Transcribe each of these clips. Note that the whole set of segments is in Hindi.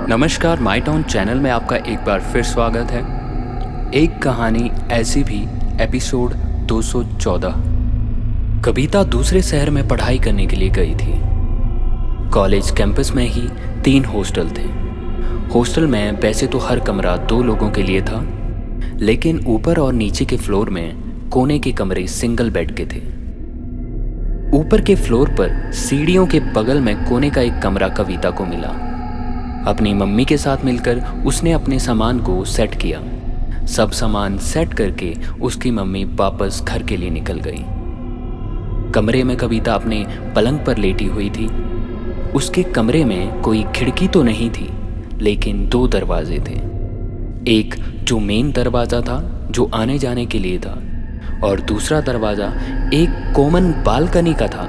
नमस्कार, माय टाउन चैनल में आपका एक बार फिर स्वागत है। एक कहानी ऐसी भी, एपिसोड 214। कविता दूसरे शहर में पढ़ाई करने के लिए गई थी। कॉलेज कैंपस में ही 3 हॉस्टल थे। हॉस्टल में वैसे तो हर कमरा 2 लोगों के लिए था, लेकिन ऊपर और नीचे के फ्लोर में कोने के कमरे सिंगल बेड के थे। ऊपर के फ्लोर पर सीढ़ियों के बगल में कोने का एक कमरा कविता को मिला। अपनी मम्मी के साथ मिलकर उसने अपने सामान को सेट किया। सब सामान सेट करके उसकी मम्मी वापस घर के लिए निकल गई। कमरे में कविता अपने पलंग पर लेटी हुई थी। उसके कमरे में कोई खिड़की तो नहीं थी, लेकिन 2 दरवाजे थे। एक जो मेन दरवाज़ा था, जो आने जाने के लिए था, और दूसरा दरवाज़ा एक कॉमन बालकनी का था,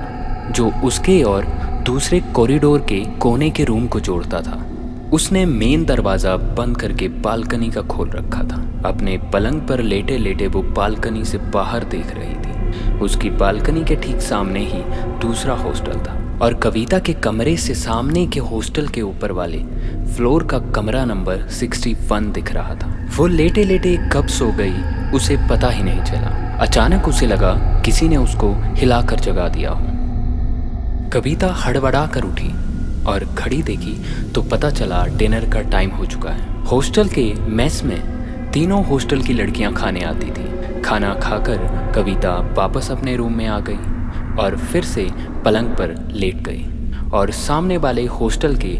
जो उसके और दूसरे कॉरिडोर के कोने के रूम को जोड़ता था। उसने मेन दरवाज़ा बंद करके बालकनी का खोल रखा था। अपने पलंग पर लेटे लेटे वो बालकनी से बाहर देख रही थी। उसकी बालकनी के ठीक सामने ही दूसरा हॉस्टल था, और कविता के कमरे से सामने के हॉस्टल के ऊपर वाले फ्लोर का कमरा नंबर 61 दिख रहा था। वो लेटे लेटे कब सो गई उसे पता ही नहीं चला। अचानक उसे लगा किसी ने उसको हिलाकर जगा दिया हो। कविता हड़बड़ा कर उठी और घड़ी देखी तो पता चला डिनर का टाइम हो चुका है। हॉस्टल के मेस में तीनों हॉस्टल की लड़कियां खाने आती थी। खाना खाकर कविता वापस अपने रूम में आ गई और फिर से पलंग पर लेट गई और सामने वाले हॉस्टल के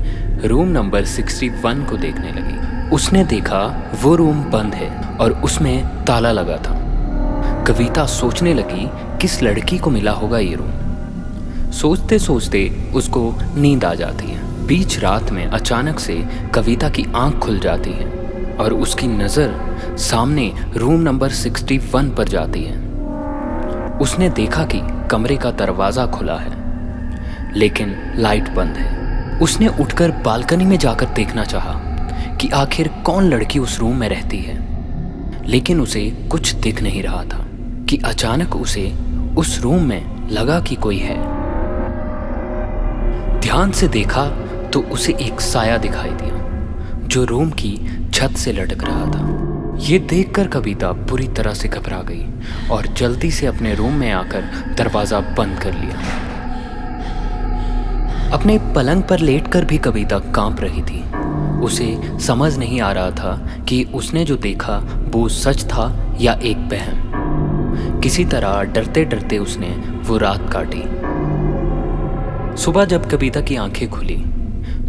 रूम नंबर 61 को देखने लगी। उसने देखा वो रूम बंद है और उसमें ताला लगा था। कविता सोचने लगी किस लड़की को मिला होगा ये रूम। सोचते सोचते उसको नींद आ जाती है। बीच रात में अचानक से कविता की आंख खुल जाती है और उसकी नज़र सामने रूम नंबर 61 पर जाती है। उसने देखा कि कमरे का दरवाज़ा खुला है, लेकिन लाइट बंद है। उसने उठकर बालकनी में जाकर देखना चाहा कि आखिर कौन लड़की उस रूम में रहती है, लेकिन उसे कुछ दिख नहीं रहा था कि अचानक उसे उस रूम में लगा कि कोई है। ध्यान से देखा तो उसे एक साया दिखाई दिया जो रूम की छत से लटक रहा था। ये देखकर कविता बुरी तरह से घबरा गई और जल्दी से अपने रूम में आकर दरवाज़ा बंद कर लिया। अपने पलंग पर लेटकर भी कविता कांप रही थी। उसे समझ नहीं आ रहा था कि उसने जो देखा वो सच था या एक वहम। किसी तरह डरते डरते उसने वो रात काटी। सुबह जब कविता की आंखें खुली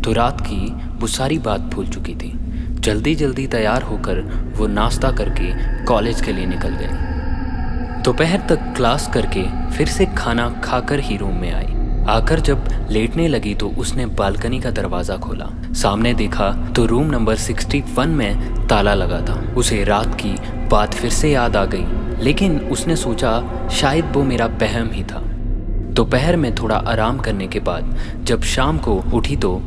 तो रात की वो सारी बात भूल चुकी थी। जल्दी जल्दी तैयार होकर वो नाश्ता करके कॉलेज के लिए निकल गई। दोपहर तक क्लास करके फिर से खाना खाकर ही रूम में आई। आकर जब लेटने लगी तो उसने बालकनी का दरवाज़ा खोला। सामने देखा तो रूम नंबर 61 में ताला लगा था। उसे रात की बात फिर से याद आ गई, लेकिन उसने सोचा शायद वो मेरा वहम ही था। दोपहर में थोड़ा आराम करने के बाद जब शाम को उठी तो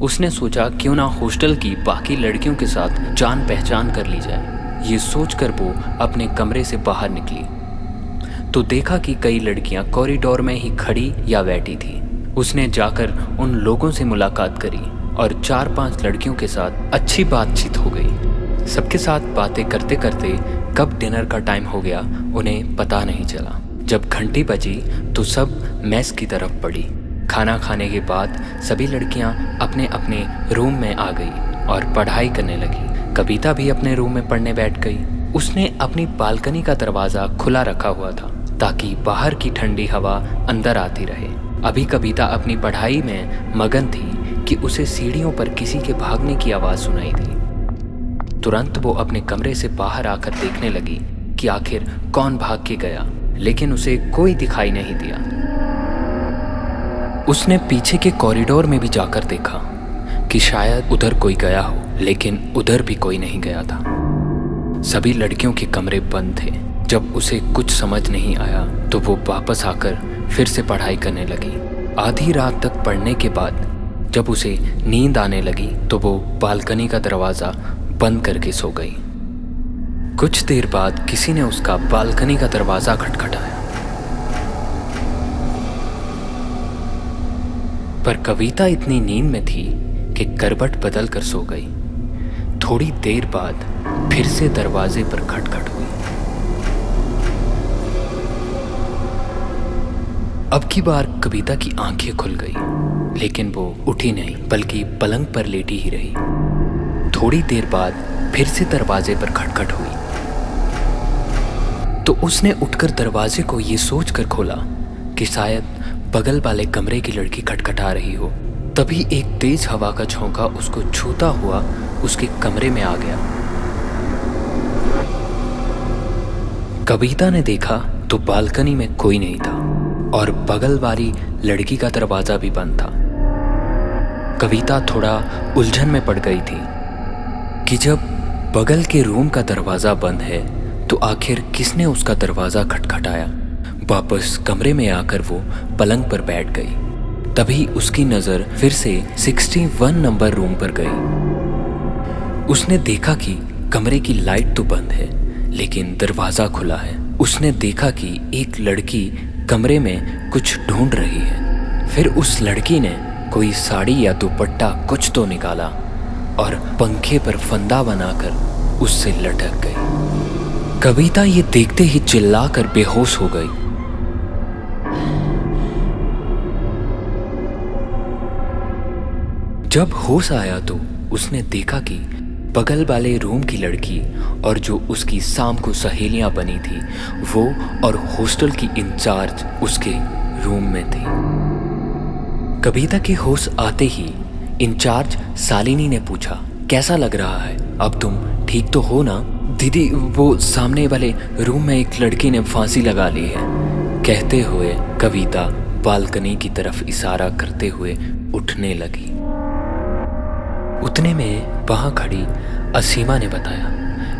उसने सोचा क्यों ना हॉस्टल की बाकी लड़कियों के साथ जान पहचान कर ली जाए। ये सोचकर वो अपने कमरे से बाहर निकली तो देखा कि कई लड़कियां कॉरिडोर में ही खड़ी या बैठी थी। उसने जाकर उन लोगों से मुलाकात करी और 4-5 लड़कियों के साथ अच्छी बातचीत हो गई। सबके साथ बातें करते करते कब डिनर का टाइम हो गया उन्हें पता नहीं चला। जब घंटी बजी तो सब मेस की तरफ बढ़ी। खाना खाने के बाद सभी लड़कियां अपने अपने रूम में आ गई और पढ़ाई करने लगी। कविता भी अपने रूम में पढ़ने बैठ गई। उसने अपनी बालकनी का दरवाज़ा खुला रखा हुआ था ताकि बाहर की ठंडी हवा अंदर आती रहे। अभी कविता अपनी पढ़ाई में मगन थी कि उसे सीढ़ियों पर किसी के भागने की आवाज़ सुनाई दी। तुरंत वो अपने कमरे से बाहर आकर देखने लगी कि आखिर कौन भाग के गया, लेकिन उसे कोई दिखाई नहीं दिया। उसने पीछे के कॉरिडोर में भी जाकर देखा कि शायद उधर कोई गया हो, लेकिन उधर भी कोई नहीं गया था। सभी लड़कियों के कमरे बंद थे। जब उसे कुछ समझ नहीं आया तो वो वापस आकर फिर से पढ़ाई करने लगी। आधी रात तक पढ़ने के बाद जब उसे नींद आने लगी तो वो बालकनी का दरवाज़ा बंद करके सो गई। कुछ देर बाद किसी ने उसका बालकनी का दरवाज़ा खटखटाया, पर कविता इतनी नींद में थी कि करवट बदल कर सो गई। थोड़ी देर बाद फिर से दरवाजे पर खटखट हुई। अब की बार कविता की आंखें खुल गई, लेकिन वो उठी नहीं बल्कि पलंग पर लेटी ही रही। थोड़ी देर बाद फिर से दरवाजे पर खटखट हुई तो उसने उठकर दरवाजे को ये सोचकर खोला कि शायद बगल वाले कमरे की लड़की खटखटा रही हो। तभी एक तेज हवा का झोंका उसको छूता हुआ उसके कमरे में आ गया। कविता ने देखा तो बालकनी में कोई नहीं था और बगल वाली लड़की का दरवाजा भी बंद था। कविता थोड़ा उलझन में पड़ गई थी कि जब बगल के रूम का दरवाजा बंद है तो आखिर किसने उसका दरवाजा खटखटाया। वापस कमरे में आकर वो पलंग पर बैठ गई। तभी उसकी नज़र फिर से 61 नंबर रूम पर गई। उसने देखा कि कमरे की लाइट तो बंद है लेकिन दरवाज़ा खुला है। उसने देखा कि एक लड़की कमरे में कुछ ढूंढ रही है। फिर उस लड़की ने कोई साड़ी या दुपट्टा कुछ तो निकाला और पंखे पर फंदा बनाकर उससे लटक गई। कविता ये देखते ही चिल्लाकर बेहोश हो गई। जब होश आया तो उसने देखा कि बगल वाले रूम की लड़की और जो उसकी शाम को सहेलियां बनी थी वो और हॉस्टल की इंचार्ज उसके रूम में थी। कविता के होश आते ही इंचार्ज शालिनी ने पूछा, कैसा लग रहा है? अब तुम ठीक तो हो ना? दीदी, वो सामने वाले रूम में एक लड़की ने फांसी लगा ली है, कहते हुए कविता बालकनी की तरफ इशारा करते हुए उठने लगी। उतने में वहां खड़ी असीमा ने बताया,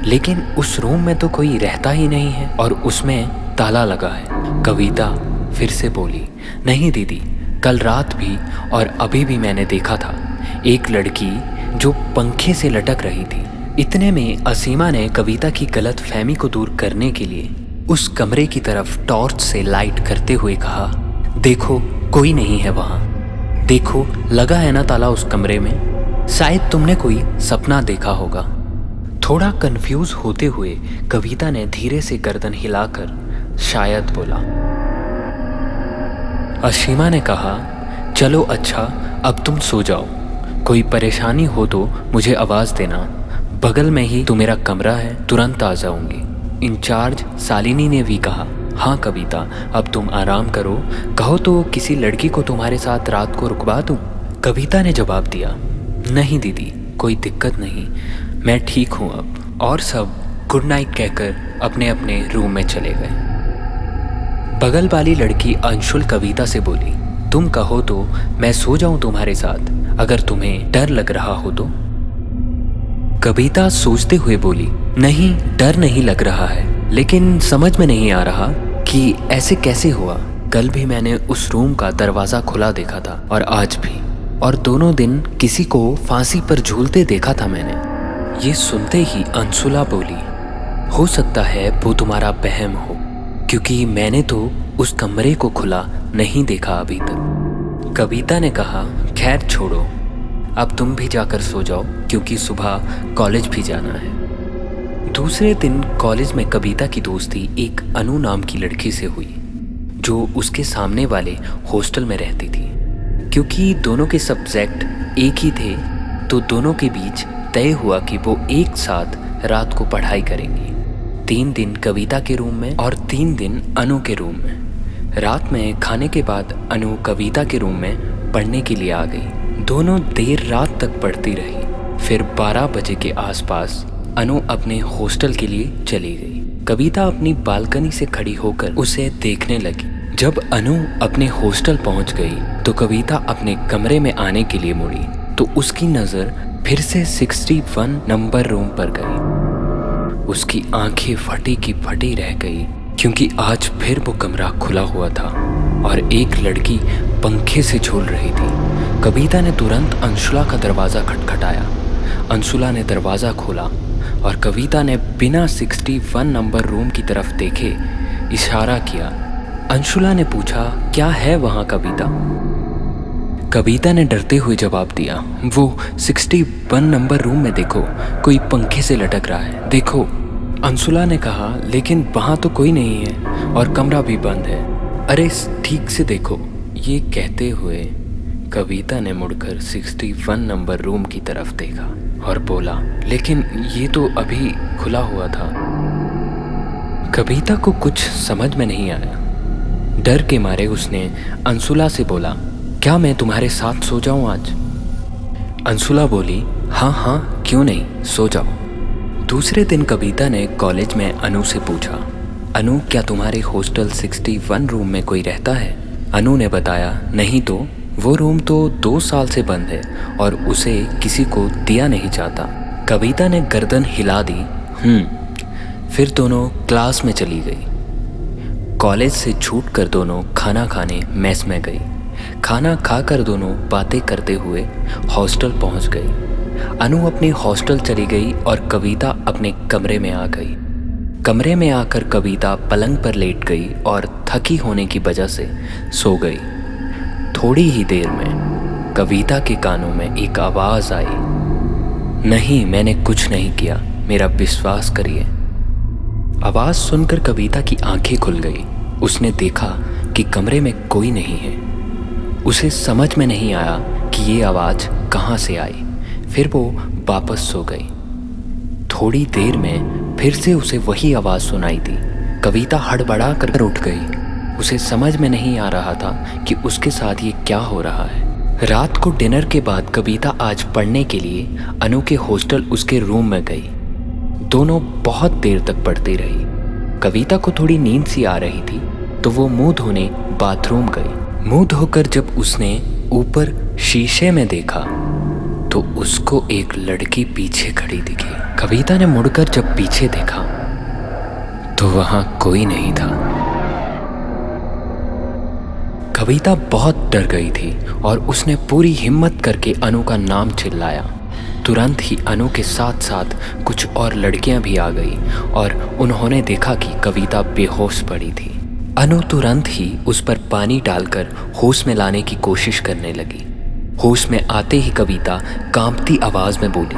लेकिन उस रूम में तो कोई रहता ही नहीं है और उसमें ताला लगा है। कविता फिर से बोली, नहीं दीदी, कल रात भी और अभी भी मैंने देखा था एक लड़की जो पंखे से लटक रही थी। इतने में असीमा ने कविता की गलत फहमी को दूर करने के लिए उस कमरे की तरफ टॉर्च से लाइट करते हुए कहा, देखो कोई नहीं है वहाँ, देखो लगा है ना ताला उस कमरे में, शायद तुमने कोई सपना देखा होगा। थोड़ा कंफ्यूज होते हुए कविता ने धीरे से गर्दन हिलाकर शायद बोला। असीमा ने कहा, चलो अच्छा, अब तुम सो जाओ, कोई परेशानी हो तो मुझे आवाज़ देना, बगल में ही तो मेरा कमरा है, तुरंत आ जाऊंगी। इंचार्ज शालिनी ने भी कहा, हाँ कविता, अब तुम आराम करो, कहो तो किसी लड़की को तुम्हारे साथ रात को रुकवा दूं? कविता ने जवाब दिया, नहीं दीदी, कोई दिक्कत नहीं, मैं ठीक हूँ अब। और सब गुड नाइट कहकर अपने अपने रूम में चले गए। बगल वाली लड़की अंशुल कविता से बोली, तुम कहो तो मैं सो जाऊं तुम्हारे साथ, अगर तुम्हें डर लग रहा हो तो। कविता सोचते हुए बोली, नहीं, डर नहीं लग रहा है, लेकिन समझ में नहीं आ रहा कि ऐसे कैसे हुआ। कल भी मैंने उस रूम का दरवाज़ा खुला देखा था और आज भी, और दोनों दिन किसी को फांसी पर झूलते देखा था मैंने। ये सुनते ही अंशुला बोली, हो सकता है वो तुम्हारा वहम हो, क्योंकि मैंने तो उस कमरे को खुला नहीं देखा अभी तक। कविता ने कहा, खैर छोड़ो, अब तुम भी जाकर सो जाओ क्योंकि सुबह कॉलेज भी जाना है। दूसरे दिन कॉलेज में कविता की दोस्ती एक अनु नाम की लड़की से हुई जो उसके सामने वाले हॉस्टल में रहती थी। क्योंकि दोनों के सब्जेक्ट एक ही थे तो दोनों के बीच तय हुआ कि वो एक साथ रात को पढ़ाई करेंगी। 3 दिन कविता के रूम में और 3 दिन अनु के रूम में। रात में खाने के बाद अनु कविता के रूम में पढ़ने के लिए आ गई। दोनों देर रात तक पढ़ती रही। फिर 12 बजे के आसपास अनु अपने हॉस्टल के लिए चली गई। कविता अपनी बालकनी से खड़ी होकर उसे देखने लगी। जब अनु अपने हॉस्टल पहुंच गई तो कविता अपने कमरे में आने के लिए मुड़ी तो उसकी नज़र फिर से 61 नंबर रूम पर गई। उसकी आंखें फटी की फटी रह गई क्योंकि आज फिर वो कमरा खुला हुआ था और एक लड़की पंखे से झूल रही थी। कविता ने तुरंत अंशुला का दरवाज़ा खटखटाया। अंशुला ने दरवाज़ा खोला और कविता ने बिना 61 नंबर रूम की तरफ देखे इशारा किया। अंशुला ने पूछा, क्या है वहाँ कविता? कविता ने डरते हुए जवाब दिया, वो 61 नंबर रूम में देखो, कोई पंखे से लटक रहा है, देखो। अंशुला ने कहा, लेकिन वहाँ तो कोई नहीं है और कमरा भी बंद है। अरे ठीक से देखो। ये कहते हुए कविता ने मुड़कर 61 नंबर रूम की तरफ देखा और बोला, लेकिन ये तो अभी खुला हुआ था। कविता को कुछ समझ में नहीं आया। डर के मारे उसने अंशुला से बोला, क्या मैं तुम्हारे साथ सो जाऊं आज? अंशुला बोली, हाँ हाँ, क्यों नहीं, सो जाओ। दूसरे दिन कविता ने कॉलेज में अनु से पूछा, अनु क्या तुम्हारे हॉस्टल 61 रूम में कोई रहता है? अनु ने बताया, नहीं तो, वो रूम तो 2 साल से बंद है और उसे किसी को दिया नहीं जाता। कविता ने गर्दन हिला दी। फिर दोनों क्लास में चली गई। कॉलेज से छूटकर दोनों खाना खाने मेस में गई। खाना खाकर दोनों बातें करते हुए हॉस्टल पहुंच गई। अनु अपने हॉस्टल चली गई और कविता अपने कमरे में आ गई। कमरे में आकर कविता पलंग पर लेट गई और थकी होने की वजह से सो गई। थोड़ी ही देर में कविता के कानों में एक आवाज़ आई, नहीं, मैंने कुछ नहीं किया, मेरा विश्वास करिए। आवाज़ सुनकर कविता की आंखें खुल गई। उसने देखा कि कमरे में कोई नहीं है। उसे समझ में नहीं आया कि ये आवाज़ कहाँ से आई। फिर वो वापस सो गई। थोड़ी देर में फिर से उसे वही आवाज़ सुनाई दी। कविता हड़बड़ा कर उठ गई। उसे समझ में नहीं आ रहा था कि उसके साथ ये क्या हो रहा है। रात को डिनर के बाद कविता आज पढ़ने के लिए अनु के हॉस्टल उसके रूम में गई। दोनों बहुत देर तक पढ़ती रही। कविता को थोड़ी नींद सी आ रही थी तो वो मुंह धोने बाथरूम गई। मुंह धोकर जब उसने ऊपर शीशे में देखा तो उसको एक लड़की पीछे खड़ी दिखी। कविता ने मुड़कर जब पीछे देखा तो वहां कोई नहीं था। कविता बहुत डर गई थी और उसने पूरी हिम्मत करके अनु का नाम चिल्लाया। तुरंत ही अनु के साथ साथ कुछ और लड़कियां भी आ गई और उन्होंने देखा कि कविता बेहोश पड़ी थी। अनु तुरंत ही उस पर पानी डालकर होश में लाने की कोशिश करने लगी। होश में आते ही कविता कांपती आवाज में बोली,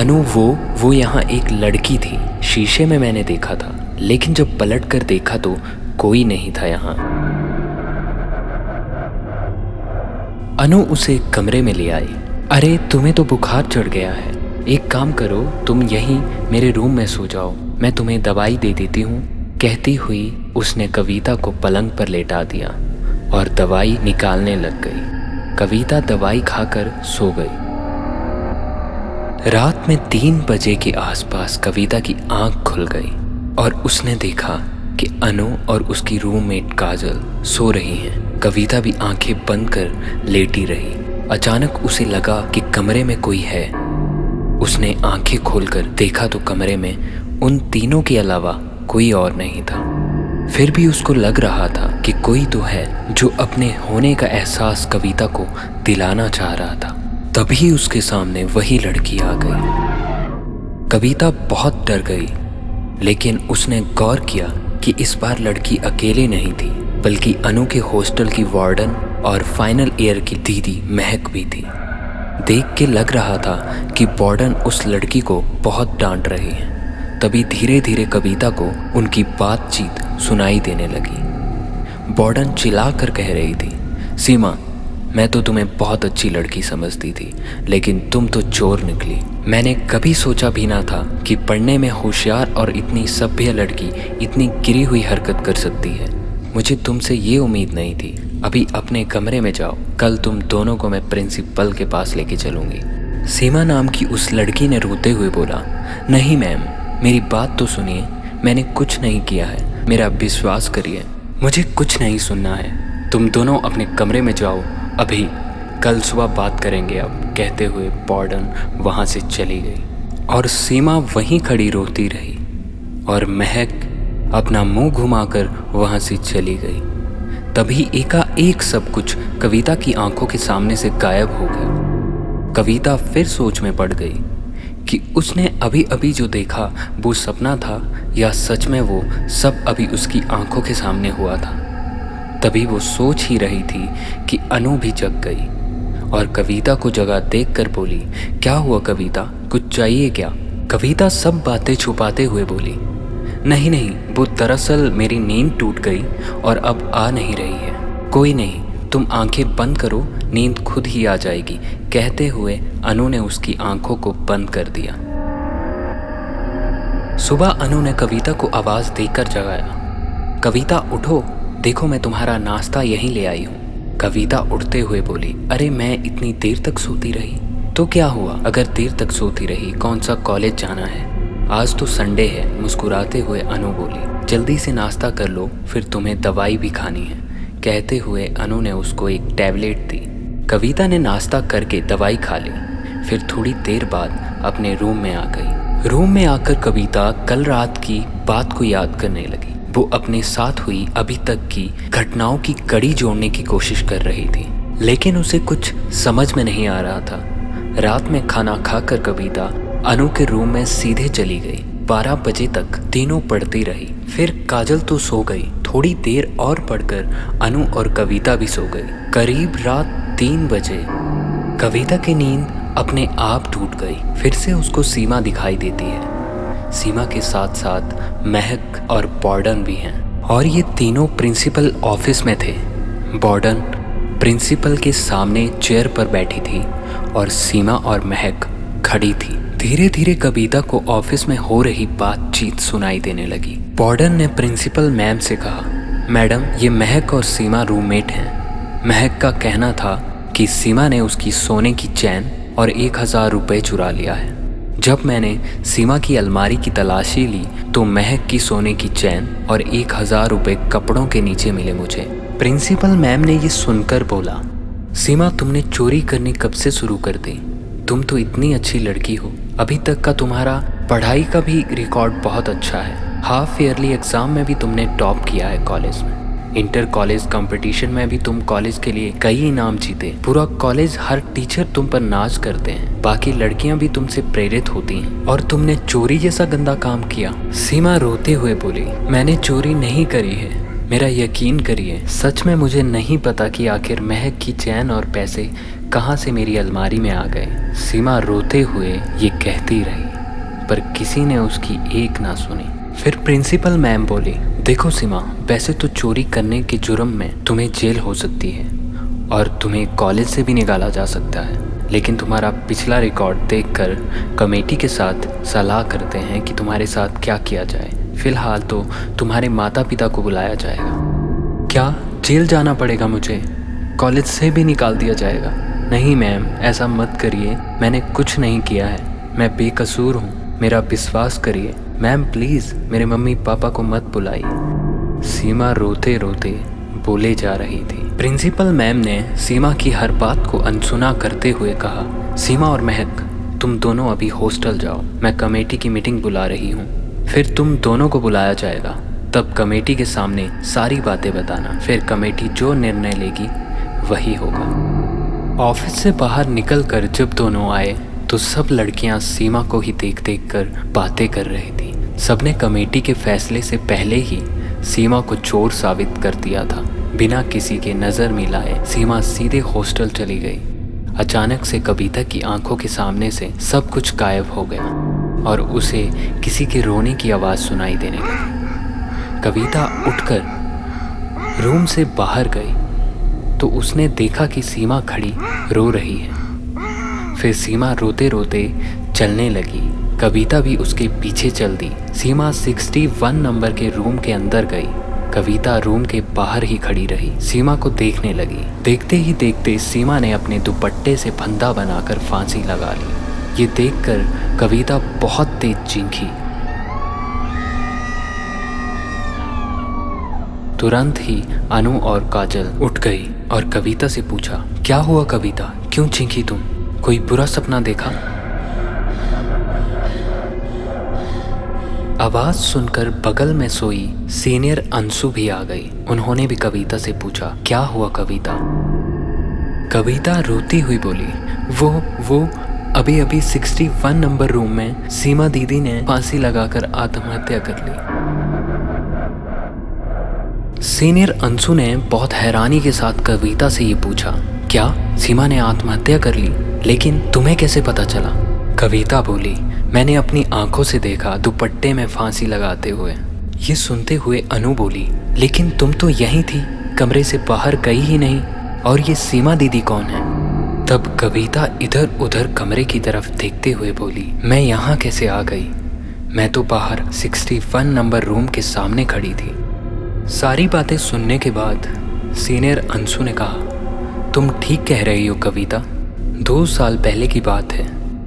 अनु वो यहाँ एक लड़की थी, शीशे में मैंने देखा था, लेकिन जब पलट कर देखा तो कोई नहीं था यहाँ। अनु उसे कमरे में ले आई। अरे तुम्हें तो बुखार चढ़ गया है, एक काम करो, तुम यहीं मेरे रूम में सो जाओ, मैं तुम्हें दवाई दे देती हूँ। कहती हुई उसने कविता को पलंग पर लेटा दिया और दवाई निकालने लग गई। कविता दवाई खाकर सो गई। रात में 3 बजे के आसपास कविता की आंख खुल गई और उसने देखा कि अनु और उसकी रूममेट काजल सो रही हैं। कविता भी आंखें बंद कर लेटी रही। अचानक उसे लगा कि कमरे में कोई है। उसने आंखें खोलकर देखा तो कमरे में उन तीनों के अलावा कोई और नहीं था। फिर भी उसको लग रहा था कि कोई तो है जो अपने होने का एहसास कविता को दिलाना चाह रहा था। तभी उसके सामने वही लड़की आ गई। कविता बहुत डर गई, लेकिन उसने गौर किया कि इस बार लड़की अकेले नहीं थी, बल्कि अनु के हॉस्टल की वार्डन और फाइनल ईयर की दीदी महक भी थी। देख के लग रहा था कि वार्डन उस लड़की को बहुत डांट रही है। तभी धीरे धीरे कविता को उनकी बातचीत सुनाई देने लगी। वार्डन चिल्ला कर कह रही थी, सीमा, मैं तो तुम्हें बहुत अच्छी लड़की समझती थी, लेकिन तुम तो चोर निकली। मैंने कभी सोचा भी ना था कि पढ़ने में होशियार और इतनी सभ्य लड़की इतनी गिरी हुई हरकत कर सकती है। मुझे तुमसे ये उम्मीद नहीं थी। अभी अपने कमरे में जाओ, कल तुम दोनों को मैं प्रिंसिपल के पास लेके चलूँगी। सीमा नाम की उस लड़की ने रोते हुए बोला, नहीं मैम, मेरी बात तो सुनिए, मैंने कुछ नहीं किया है, मेरा विश्वास करिए। मुझे कुछ नहीं सुनना है, तुम दोनों अपने कमरे में जाओ अभी, कल सुबह बात करेंगे अब। कहते हुए वार्डन वहाँ से चली गई और सीमा वहीं खड़ी रोती रही और महक अपना मुंह घुमाकर वहाँ से चली गई। तभी एकाएक सब कुछ कविता की आंखों के सामने से गायब हो गया। कविता फिर सोच में पड़ गई कि उसने अभी अभी जो देखा वो सपना था या सच में वो सब अभी उसकी आंखों के सामने हुआ था। तभी वो सोच ही रही थी कि अनु भी जग गई। और कविता को जगह देखकर बोली, क्या हुआ कविता, कुछ चाहिए क्या? कविता सब बातें छुपाते हुए बोली, नहीं नहीं, वो दरअसल मेरी नींद टूट गई और अब आ नहीं रही है। कोई नहीं, तुम आंखें बंद करो, नींद खुद ही आ जाएगी। कहते हुए अनु ने उसकी आंखों को बंद कर दिया। सुबह अनु ने कविता को आवाज़ देकर जगाया, कविता उठो, देखो मैं तुम्हारा नाश्ता यहीं ले आई हूँ। कविता उठते हुए बोली, अरे मैं इतनी देर तक सोती रही तो क्या हुआ? अगर देर तक सोती रही कौन सा कॉलेज जाना है? आज तो संडे है। मुस्कुराते हुए अनु बोली, जल्दी से नाश्ता कर लो, फिर तुम्हें दवाई भी खानी है। कहते हुए अनु ने उसको एक टैबलेट दी। कविता ने नाश्ता करके दवाई खा ली, फिर थोड़ी देर बाद अपने रूम में आ गई। रूम में आकर कविता कल रात की बात को याद करने लगी। वो अपने साथ हुई अभी तक की घटनाओं की कड़ी जोड़ने की कोशिश कर रही थी, लेकिन उसे कुछ समझ में नहीं आ रहा था। रात में खाना खाकर कविता अनु के रूम में सीधे चली गई। 12 बजे तक तीनों पढ़ती रही। फिर काजल तो सो गई। थोड़ी देर और पढ़कर अनु और कविता भी सो गई। करीब रात 3 बजे कविता की नींद अपने आप टूट गई। फिर से उसको सीमा दिखाई देती है। सीमा के साथ साथ महक और बॉर्डन भी हैं, और ये तीनों प्रिंसिपल ऑफिस में थे। बॉर्डन प्रिंसिपल के सामने चेयर पर बैठी थी और सीमा और महक खड़ी थी। धीरे धीरे कविता को ऑफिस में हो रही बातचीत सुनाई देने लगी। बॉर्डन ने प्रिंसिपल मैम से कहा, मैडम ये महक और सीमा रूममेट हैं। महक का कहना था कि सीमा ने उसकी सोने की चैन और 1000 रुपये चुरा लिया है। जब मैंने सीमा की अलमारी की तलाशी ली तो महक की सोने की चैन और 1000 रुपये कपड़ों के नीचे मिले मुझे। प्रिंसिपल मैम ने ये सुनकर बोला, सीमा तुमने चोरी करनी कब से शुरू कर दी? तुम तो इतनी अच्छी लड़की हो, अभी तक का तुम्हारा पढ़ाई का भी रिकॉर्ड बहुत अच्छा है। हाफ ईयरली एग्ज़ाम में भी तुमने टॉप किया है कॉलेज में। इंटर कॉलेज कंपटीशन में भी तुम कॉलेज के लिए कई इनाम जीते। पूरा कॉलेज, हर टीचर तुम पर नाज करते हैं। बाकी लड़कियां भी तुमसे प्रेरित होती हैं, और तुमने चोरी जैसा गंदा काम किया। सीमा रोते हुए बोली, मैंने चोरी नहीं करी है, मेरा यकीन करिए। सच में मुझे नहीं पता कि आखिर महक की चैन और पैसे कहाँ से मेरी अलमारी में आ गए। सीमा रोते हुए ये कहती रही, पर किसी ने उसकी एक ना सुनी। फिर प्रिंसिपल मैम बोली, देखो सीमा, वैसे तो चोरी करने के जुर्म में तुम्हें जेल हो सकती है और तुम्हें कॉलेज से भी निकाला जा सकता है, लेकिन तुम्हारा पिछला रिकॉर्ड देखकर कमेटी के साथ सलाह करते हैं कि तुम्हारे साथ क्या किया जाए। फिलहाल तो तुम्हारे माता पिता को बुलाया जाएगा। क्या जेल जाना पड़ेगा मुझे? कॉलेज से भी निकाल दिया जाएगा? नहीं मैम, ऐसा मत करिए, मैंने कुछ नहीं किया है, मैं बेकसूर हूँ, मेरा विश्वास करिए। मैम प्लीज़ मेरे मम्मी पापा को मत बुलाइए। सीमा रोते रोते बोले जा रही थी। प्रिंसिपल मैम ने सीमा की हर बात को अनसुना करते हुए कहा, सीमा और महक तुम दोनों अभी हॉस्टल जाओ, मैं कमेटी की मीटिंग बुला रही हूँ। फिर तुम दोनों को बुलाया जाएगा, तब कमेटी के सामने सारी बातें बताना। फिर कमेटी जो निर्णय लेगी वही होगा। ऑफिस से बाहर निकलकर जब दोनों आए तो सब लड़कियां सीमा को ही देख देख कर बातें कर रही थी। सबने कमेटी के फैसले से पहले ही सीमा को चोर साबित कर दिया था। बिना किसी के नज़र मिलाए सीमा सीधे हॉस्टल चली गई। अचानक से कविता की आंखों के सामने से सब कुछ गायब हो गया और उसे किसी के रोने की आवाज़ सुनाई देने लगी। कविता उठकर रूम से बाहर गई तो उसने देखा कि सीमा खड़ी रो रही है। फिर सीमा रोते रोते चलने लगी। कविता भी उसके पीछे चल दी। सीमा 61 नंबर के रूम के अंदर गई। कविता रूम के बाहर ही खड़ी रही, सीमा को देखने लगी। देखते ही देखते सीमा ने अपने दुपट्टे से फंदा बनाकर फांसी लगा ली। ये देखकर कविता बहुत तेज चीखी। तुरंत ही अनु और काजल उठ गई और कविता से पूछा, क्या हुआ कविता, क्यों चीखी तुम? कोई बुरा सपना देखा? आवाज सुनकर बगल में सोई सीनियर अंशु भी आ गई। उन्होंने भी कविता से पूछा, क्या हुआ कविता? कविता रोती हुई बोली, वो अभी 61 नंबर रूम में सीमा दीदी ने फांसी लगाकर आत्महत्या कर ली। सीनियर अंशु ने बहुत हैरानी के साथ कविता से ये पूछा, क्या सीमा ने आत्महत्या कर ली? लेकिन तुम्हें कैसे पता चला? कविता बोली, मैंने अपनी आंखों से देखा दुपट्टे में फांसी लगाते हुए। ये सुनते हुए अनु बोली, लेकिन तुम तो यहीं थी, कमरे से बाहर गई ही नहीं। और ये सीमा दीदी कौन है? तब कविता इधर उधर कमरे की तरफ देखते हुए बोली, मैं यहाँ कैसे आ गई? मैं तो बाहर 61 नंबर रूम के सामने खड़ी थी। सारी बातें सुनने के बाद सीनियर अंशु ने कहा, तुम ठीक कह रही हो कविता। 2 साल पहले की बात है।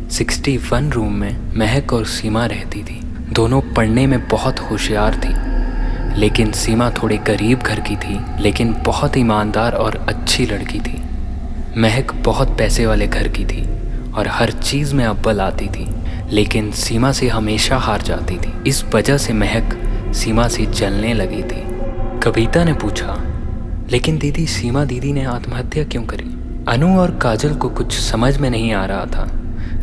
61 रूम में महक और सीमा रहती थी। दोनों पढ़ने में बहुत होशियार थी, लेकिन सीमा थोड़े गरीब घर की थी, लेकिन बहुत ईमानदार और अच्छी लड़की थी। महक बहुत पैसे वाले घर की थी और हर चीज़ में अव्वल आती थी, लेकिन सीमा से हमेशा हार जाती थी। इस वजह से महक सीमा से जलने लगी थी। कविता ने पूछा, लेकिन दीदी सीमा दीदी ने आत्महत्या क्यों करी? अनु और काजल को कुछ समझ में नहीं आ रहा था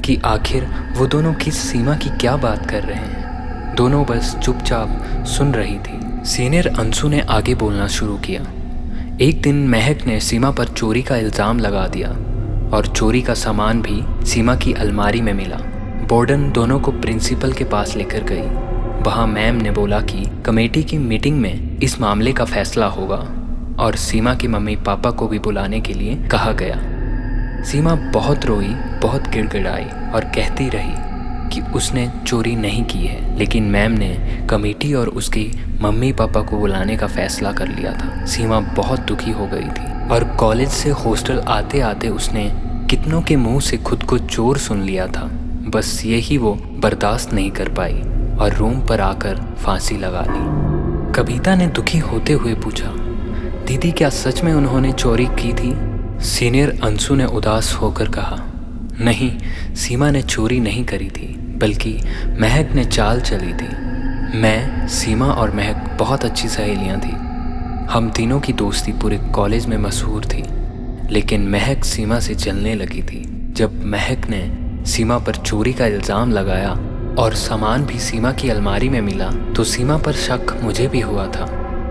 कि आखिर वो दोनों किस सीमा की क्या बात कर रहे हैं। दोनों बस चुपचाप सुन रही थी। सीनियर अंशु ने आगे बोलना शुरू किया। एक दिन महक ने सीमा पर चोरी का इल्ज़ाम लगा दिया और चोरी का सामान भी सीमा की अलमारी में मिला। वार्डन दोनों को प्रिंसिपल के पास लेकर गई। वहाँ मैम ने बोला कि कमेटी की मीटिंग में इस मामले का फैसला होगा और सीमा की मम्मी पापा को भी बुलाने के लिए कहा गया। सीमा बहुत रोई, बहुत गिड़गिड़ाई और कहती रही कि उसने चोरी नहीं की है, लेकिन मैम ने कमेटी और उसकी मम्मी पापा को बुलाने का फैसला कर लिया था। सीमा बहुत दुखी हो गई थी और कॉलेज से हॉस्टल आते आते उसने कितनों के मुंह से खुद को चोर सुन लिया था। बस यही वो बर्दाश्त नहीं कर पाई और रूम पर आकर फांसी लगा ली। कविता ने दुखी होते हुए पूछा, दीदी क्या सच में उन्होंने चोरी की थी? सीनियर अंशु ने उदास होकर कहा, नहीं, सीमा ने चोरी नहीं करी थी, बल्कि महक ने चाल चली थी। मैं, सीमा और महक बहुत अच्छी सहेलियां थी। हम तीनों की दोस्ती पूरे कॉलेज में मशहूर थी, लेकिन महक सीमा से जलने लगी थी। जब महक ने सीमा पर चोरी का इल्ज़ाम लगाया और सामान भी सीमा की अलमारी में मिला, तो सीमा पर शक मुझे भी हुआ था।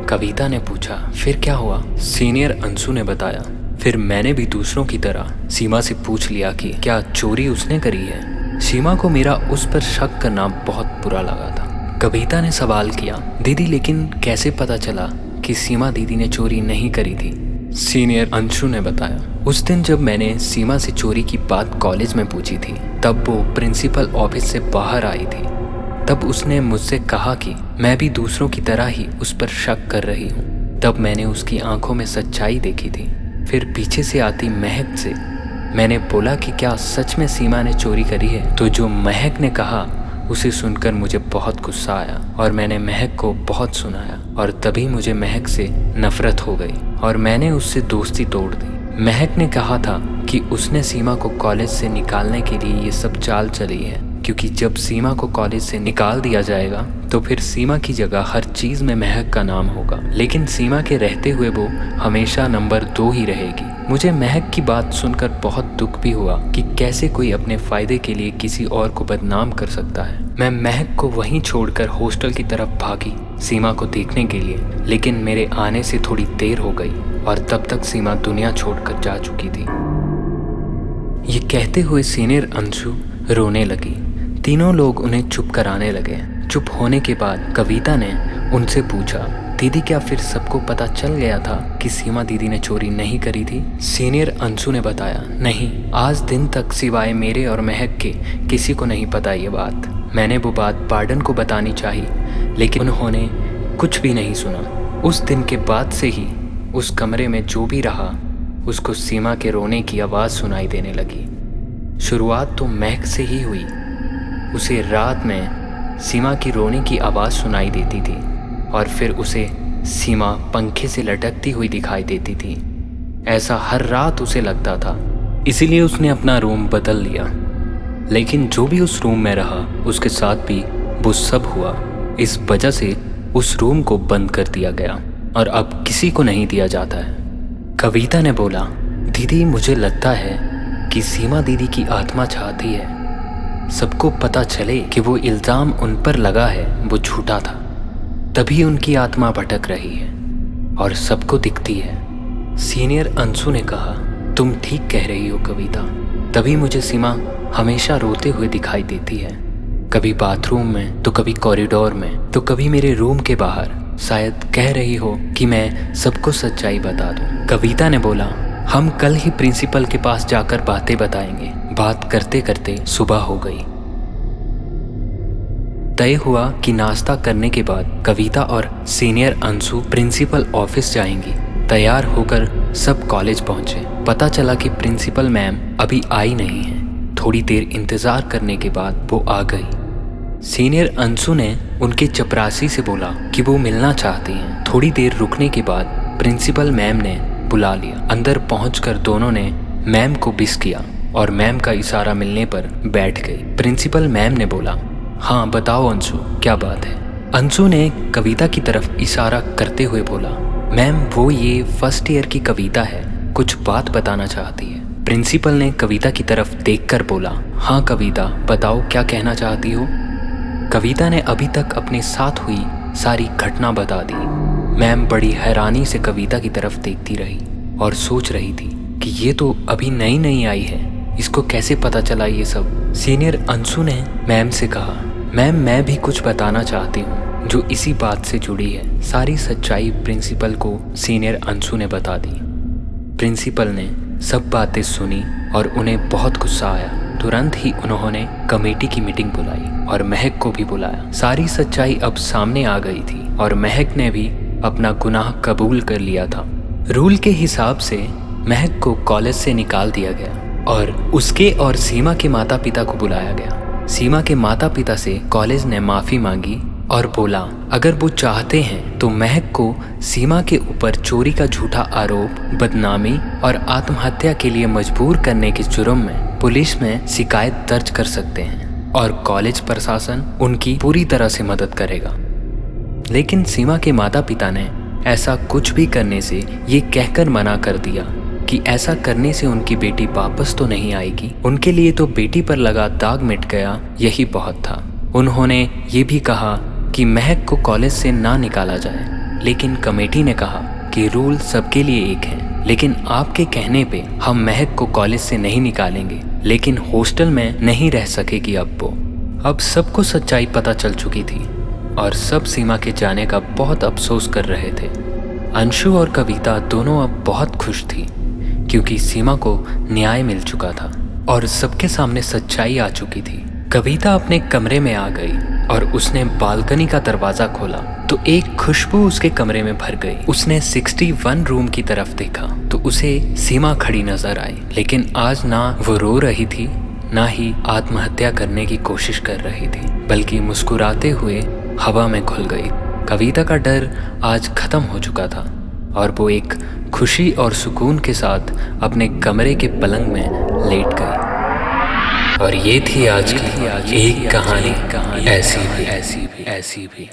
कविता ने पूछा, फिर क्या हुआ? सीनियर अंशु ने बताया, फिर मैंने भी दूसरों की तरह सीमा से पूछ लिया कि क्या चोरी उसने करी है। सीमा को मेरा उस पर शक करना बहुत बुरा लगा था। कविता ने सवाल किया, दीदी लेकिन कैसे पता चला कि सीमा दीदी ने चोरी नहीं करी थी? सीनियर अंशु ने बताया, उस दिन जब मैंने सीमा से चोरी की बात कॉलेज में पूछी थी, तब वो प्रिंसिपल ऑफिस से बाहर आई थी। तब उसने मुझसे कहा कि मैं भी दूसरों की तरह ही उस पर शक कर रही हूँ। तब मैंने उसकी आंखों में सच्चाई देखी थी। फिर पीछे से आती महक से मैंने बोला कि क्या सच में सीमा ने चोरी करी है? तो जो महक ने कहा उसे सुनकर मुझे बहुत गुस्सा आया और मैंने महक को बहुत सुनाया और तभी मुझे महक से नफरत हो गई और मैंने उससे दोस्ती तोड़ दी। महक ने कहा था कि उसने सीमा को कॉलेज से निकालने के लिए ये सब चाल चली है, क्योंकि जब सीमा को कॉलेज से निकाल दिया जाएगा तो फिर सीमा की जगह हर चीज़ में महक का नाम होगा, लेकिन सीमा के रहते हुए वो हमेशा नंबर 2 ही रहेगी। मुझे महक की बात सुनकर बहुत दुख भी हुआ कि कैसे कोई अपने फ़ायदे के लिए किसी और को बदनाम कर सकता है। मैं महक को वहीं छोड़कर हॉस्टल की तरफ भागी सीमा को देखने के लिए, लेकिन मेरे आने से थोड़ी देर हो गई और तब तक सीमा दुनिया छोड़कर जा चुकी थी। ये कहते हुए सीनियर अंशु रोने लगी। तीनों लोग उन्हें चुप कराने लगे। चुप होने के बाद कविता ने उनसे पूछा, दीदी क्या फिर सबको पता चल गया था कि सीमा दीदी ने चोरी नहीं करी थी? सीनियर अंशु ने बताया, नहीं, आज दिन तक सिवाय मेरे और महक के किसी को नहीं पता ये बात। मैंने वो बात वार्डन को बतानी चाहिए, लेकिन उन्होंने कुछ भी नहीं सुना। उस दिन के बाद से ही उस कमरे में जो भी रहा उसको सीमा के रोने की आवाज़ सुनाई देने लगी। शुरुआत तो महक से ही हुई। उसे रात में सीमा की रोने की आवाज़ सुनाई देती थी और फिर उसे सीमा पंखे से लटकती हुई दिखाई देती थी। ऐसा हर रात उसे लगता था, इसीलिए उसने अपना रूम बदल लिया। लेकिन जो भी उस रूम में रहा उसके साथ भी वो सब हुआ। इस वजह से उस रूम को बंद कर दिया गया और अब किसी को नहीं दिया जाता है। कविता ने बोला, दीदी मुझे लगता है कि सीमा दीदी की आत्मा चाहती है सबको पता चले कि वो इल्ज़ाम उन पर लगा है वो झूठा था, तभी उनकी आत्मा भटक रही है और सबको दिखती है। सीनियर अंशु ने कहा, तुम ठीक कह रही हो कविता। तभी मुझे सीमा हमेशा रोते हुए दिखाई देती है, कभी बाथरूम में तो कभी कॉरिडोर में तो कभी मेरे रूम के बाहर। शायद कह रही हो कि मैं सबको सच्चाई बता दूं। कविता ने बोला, हम कल ही प्रिंसिपल के पास जाकर बातें बताएंगे। बात करते करते सुबह हो गई। तय हुआ कि नाश्ता करने के बाद कविता और सीनियर अंशु प्रिंसिपल ऑफिस जाएंगी। तैयार होकर सब कॉलेज पहुंचे। पता चला कि प्रिंसिपल मैम अभी आई नहीं है। थोड़ी देर इंतजार करने के बाद वो आ गई। सीनियर अंशु ने उनके चपरासी से बोला कि वो मिलना चाहती हैं। थोड़ी देर रुकने के बाद प्रिंसिपल मैम ने बुला लिया। अंदर पहुंचकर दोनों ने मैम को विश किया और मैम का इशारा मिलने पर बैठ गई। प्रिंसिपल मैम ने बोला, हाँ बताओ अंशु, क्या बात है। अंशु ने कविता की तरफ इशारा करते हुए बोला, मैम वो ये फर्स्ट ईयर की कविता है, कुछ बात बताना चाहती है। प्रिंसिपल ने कविता की तरफ देखकर बोला, हाँ कविता बताओ, क्या कहना चाहती हो। कविता ने अभी तक अपने साथ हुई सारी घटना बता दी। मैम बड़ी हैरानी से कविता की तरफ देखती रही और सोच रही थी कि ये तो अभी नई नई आई है, इसको कैसे पता चला ये सब। सीनियर अंशु ने मैम से कहा, मैम मैं भी कुछ बताना चाहती हूँ जो इसी बात से जुड़ी है। सारी सच्चाई प्रिंसिपल को सीनियर अंशु ने बता दी। प्रिंसिपल ने सब बातें सुनी और उन्हें बहुत गुस्सा आया। तुरंत ही उन्होंने कमेटी की मीटिंग बुलाई और महक को भी बुलाया। सारी सच्चाई अब सामने आ गई थी और महक ने भी अपना गुनाह कबूल कर लिया था। रूल के हिसाब से महक को कॉलेज से निकाल दिया गया और उसके और सीमा के माता पिता को बुलाया गया। सीमा के माता पिता से कॉलेज ने माफ़ी मांगी और बोला अगर वो चाहते हैं तो महक को सीमा के ऊपर चोरी का झूठा आरोप, बदनामी और आत्महत्या के लिए मजबूर करने के जुर्म में पुलिस में शिकायत दर्ज कर सकते हैं और कॉलेज प्रशासन उनकी पूरी तरह से मदद करेगा। लेकिन सीमा के माता पिता ने ऐसा कुछ भी करने से ये कहकर मना कर दिया कि ऐसा करने से उनकी बेटी वापस तो नहीं आएगी। उनके लिए तो बेटी पर लगा दाग मिट गया, यही बहुत था। उन्होंने ये भी कहा कि महक को कॉलेज से ना निकाला जाए, लेकिन कमेटी ने कहा कि रूल सबके लिए एक है। लेकिन आपके कहने पे हम महक को कॉलेज से नहीं निकालेंगे, लेकिन हॉस्टल में नहीं रह सकेगी अब वो। अब सबको सच्चाई पता चल चुकी थी और सब सीमा के जाने का बहुत अफसोस कर रहे थे। अंशु और कविता दोनों अब बहुत खुश थी क्योंकि सीमा को न्याय मिल चुका था और सबके सामने सच्चाई आ चुकी थी। कविता अपने कमरे में आ गई और उसने बालकनी का दरवाजा खोला तो एक खुशबू उसके कमरे में भर गई। उसने 61 रूम की तरफ देखा तो उसे सीमा खड़ी नजर आई, लेकिन आज ना वो रो रही थी ना ही आत्महत्या करने की कोशिश कर रही थी, बल्कि मुस्कुराते हुए हवा में घुल गई। कविता का डर आज खत्म हो चुका था और वो एक खुशी और सुकून के साथ अपने कमरे के पलंग में लेट गई। और ये थी आज की एक कहानी ऐसी भी।